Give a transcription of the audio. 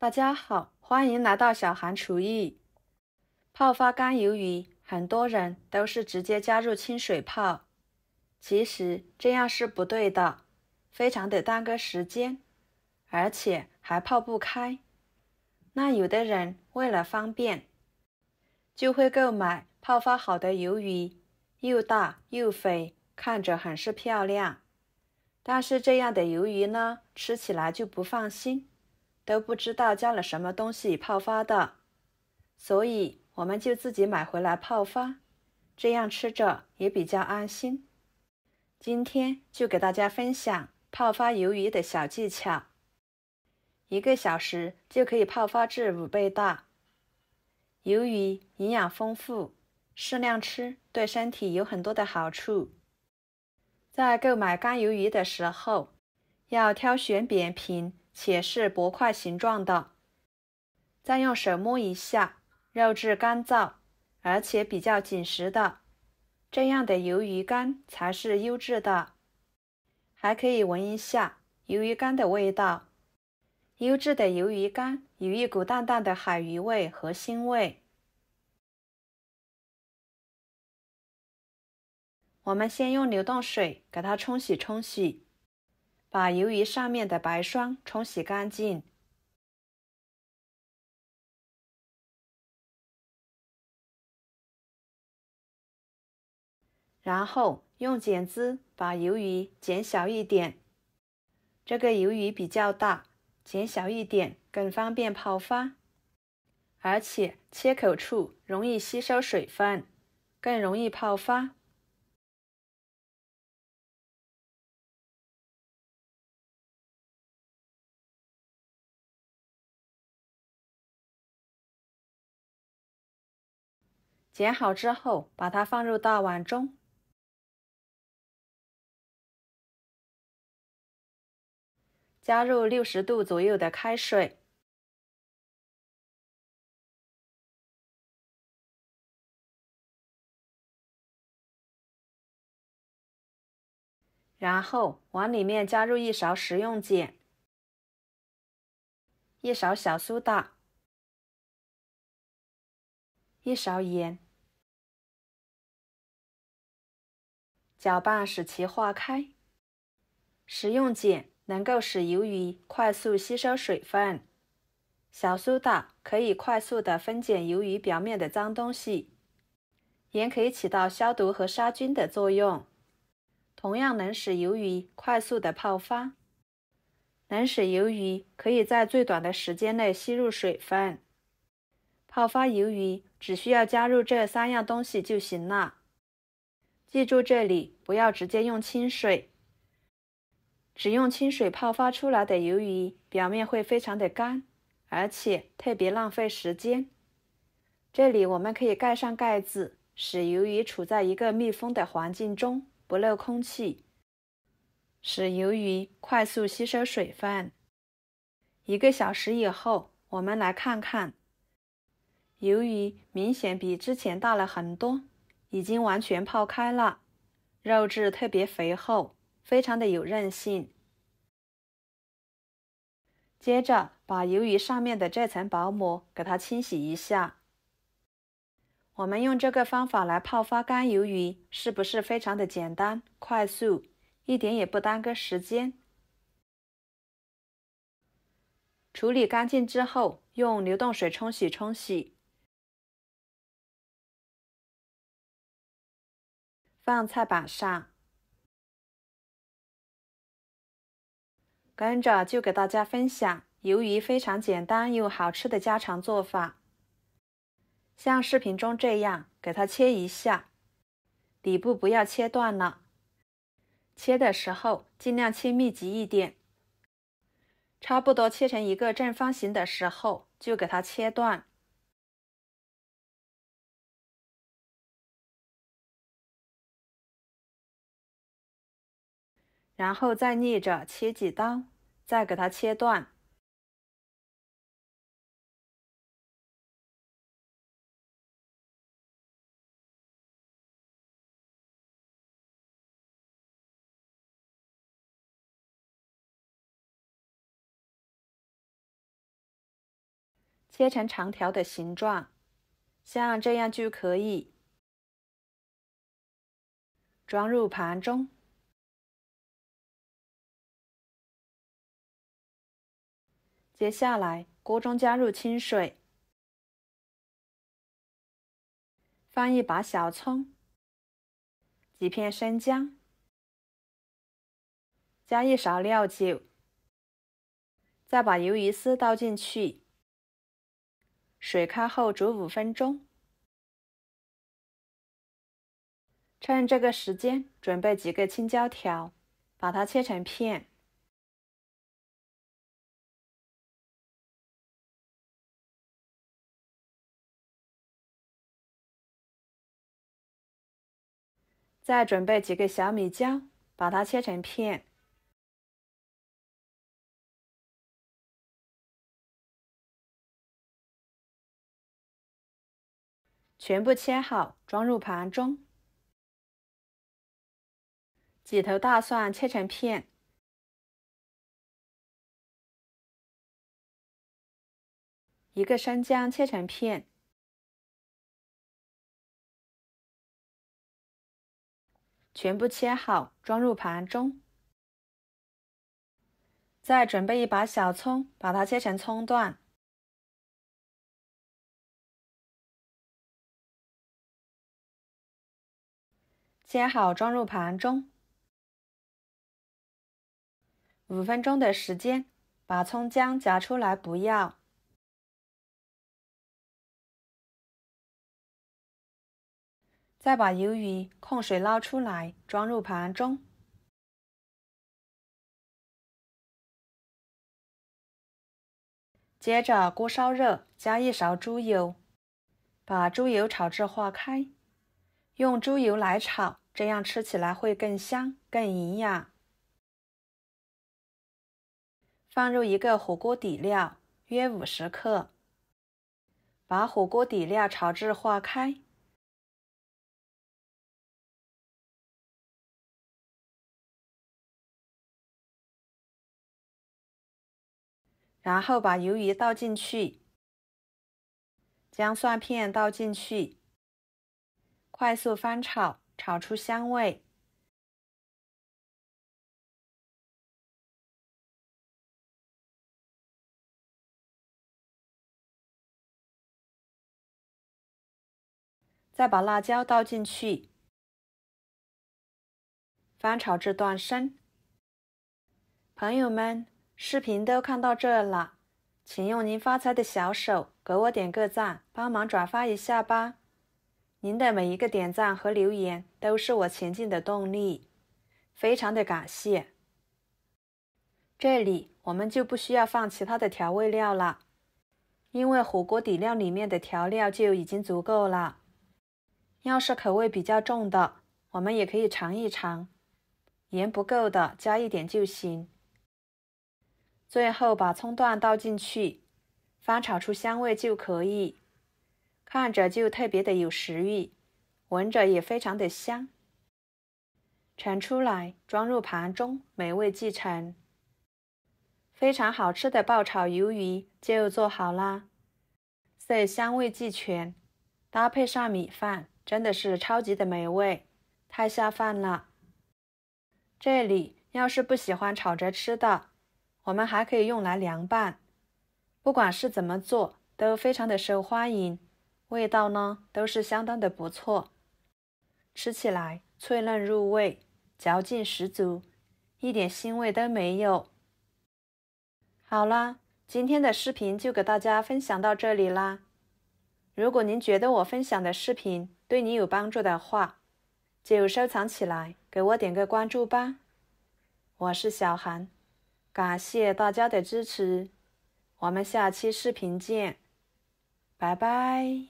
大家好，欢迎来到小韩厨艺。泡发干鱿鱼，很多人都是直接加入清水泡，其实这样是不对的，非常的耽搁时间，而且还泡不开。那有的人为了方便，就会购买泡发好的鱿鱼，又大又肥，看着很是漂亮。但是这样的鱿鱼呢，吃起来就不放心，都不知道加了什么东西泡发的，所以我们就自己买回来泡发，这样吃着也比较安心。今天就给大家分享泡发鱿鱼的小技巧，1个小时就可以泡发至5倍大。鱿鱼营养丰富，适量吃对身体有很多的好处。在购买干鱿鱼的时候，要挑选扁平且是薄块形状的，再用手摸一下，肉质干燥而且比较紧实的，这样的鱿鱼干才是优质的。还可以闻一下鱿鱼干的味道，优质的鱿鱼干有一股淡淡的海鱼味和腥味。我们先用流动水给它冲洗冲洗，把鱿鱼上面的白霜冲洗干净。然后用剪子把鱿鱼剪小一点，这个鱿鱼比较大，剪小一点更方便泡发，而且切口处容易吸收水分，更容易泡发。剪好之后，把它放入大碗中，加入60度左右的开水，然后往里面加入1勺食用碱，1勺小苏打，1勺盐，搅拌使其化开。食用碱能够使鱿鱼快速吸收水分，小苏打可以快速地分解鱿鱼表面的脏东西，盐可以起到消毒和杀菌的作用，同样能使鱿鱼快速的泡发，能使鱿鱼可以在最短的时间内吸入水分。泡发鱿鱼只需要加入这3样东西就行了。记住这里不要直接用清水，只用清水泡发出来的鱿鱼表面会非常的干，而且特别浪费时间。这里我们可以盖上盖子，使鱿鱼处在一个密封的环境中，不漏空气，使鱿鱼快速吸收水分。1个小时以后，我们来看看，鱿鱼明显比之前大了很多，已经完全泡开了，肉质特别肥厚，非常的有韧性。接着把鱿鱼上面的这层薄膜给它清洗一下。我们用这个方法来泡发干鱿鱼，是不是非常的简单、快速，一点也不耽搁时间？处理干净之后，用流动水冲洗冲洗，放菜板上。跟着就给大家分享鱿鱼非常简单又好吃的家常做法。像视频中这样，给它切一下，底部不要切断了。切的时候尽量切密集一点，差不多切成一个正方形的时候，就给它切断。然后再逆着切几刀，再给它切断。切成长条的形状，像这样就可以。装入盘中。接下来，锅中加入清水，放一把小葱，几片生姜，加一勺料酒，再把鱿鱼丝倒进去，水开后煮5分钟。趁这个时间，准备几个青椒条，把它切成片。再准备几个小米椒，把它切成片。全部切好，装入盘中。几头大蒜切成片，一个生姜切成片，全部切好，装入盘中。再准备一把小葱，把它切成葱段。切好，装入盘中。5分钟的时间，把葱姜夹出来不要。再把鱿鱼控水捞出来，装入盘中。接着锅烧热，加一勺猪油，把猪油炒至化开。用猪油来炒，这样吃起来会更香、更营养。放入一个火锅底料，约50克，把火锅底料炒至化开。然后把鱿鱼倒进去，将蒜片倒进去，快速翻炒，炒出香味。再把辣椒倒进去，翻炒至断生。朋友们，视频都看到这了，请用您发财的小手给我点个赞，帮忙转发一下吧。您的每一个点赞和留言都是我前进的动力，非常的感谢。这里我们就不需要放其他的调味料了，因为火锅底料里面的调料就已经足够了。要是口味比较重的，我们也可以尝一尝，盐不够的加一点就行。最后把葱段倒进去，翻炒出香味就可以，看着就特别的有食欲，闻着也非常的香。盛出来，装入盘中，美味继承。非常好吃的爆炒鱿鱼就做好啦，色香味俱全，搭配上米饭，真的是超级的美味，太下饭了。这里要是不喜欢炒着吃的，我们还可以用来凉拌，不管是怎么做，都非常的受欢迎，味道呢都是相当的不错，吃起来脆嫩入味，嚼劲十足，一点腥味都没有。好啦，今天的视频就给大家分享到这里啦。如果您觉得我分享的视频对你有帮助的话，就收藏起来，给我点个关注吧。我是小韩，感谢大家的支持，我们下期视频见，拜拜。